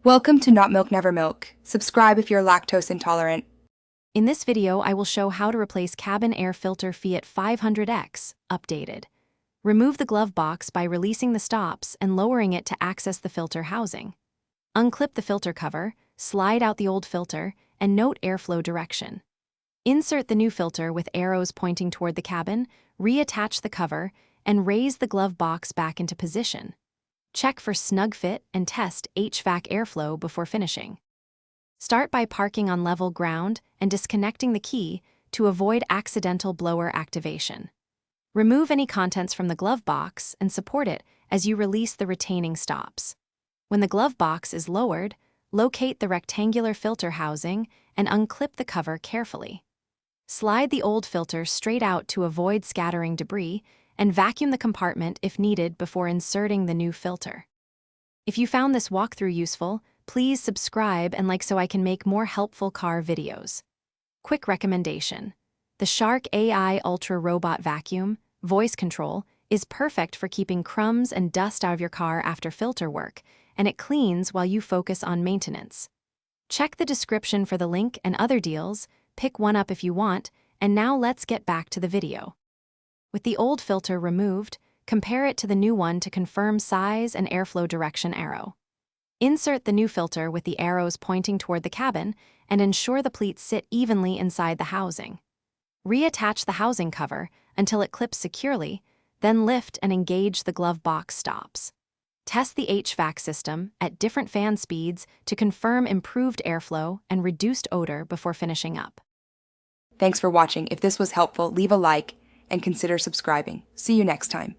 Welcome to Not Milk Never Milk. Subscribe if you're lactose intolerant. In this video, I will show how to replace cabin air filter Fiat 500X, updated. Remove the glove box by releasing the stops and lowering it to access the filter housing. Unclip the filter cover, slide out the old filter, and note airflow direction. Insert the new filter with arrows pointing toward the cabin, reattach the cover, and raise the glove box back into position. Check for snug fit and test HVAC airflow before finishing. Start by parking on level ground and disconnecting the key to avoid accidental blower activation. Remove any contents from the glove box and support it as you release the retaining stops. When the glove box is lowered, locate the rectangular filter housing and unclip the cover carefully. Slide the old filter straight out to avoid scattering debris and vacuum the compartment if needed before inserting the new filter. If you found this walkthrough useful, please subscribe and like so I can make more helpful car videos. Quick recommendation: the Shark AI Ultra Robot Vacuum, voice control, is perfect for keeping crumbs and dust out of your car after filter work, and it cleans while you focus on maintenance. Check the description for the link and other deals, pick one up if you want, and now let's get back to the video. With the old filter removed, compare it to the new one to confirm size and airflow direction arrow. Insert the new filter with the arrows pointing toward the cabin and ensure the pleats sit evenly inside the housing. Reattach the housing cover until it clips securely, then lift and engage the glove box stops. Test the HVAC system at different fan speeds to confirm improved airflow and reduced odor before finishing up. Thanks for watching. If this was helpful, leave a like and consider subscribing. See you next time.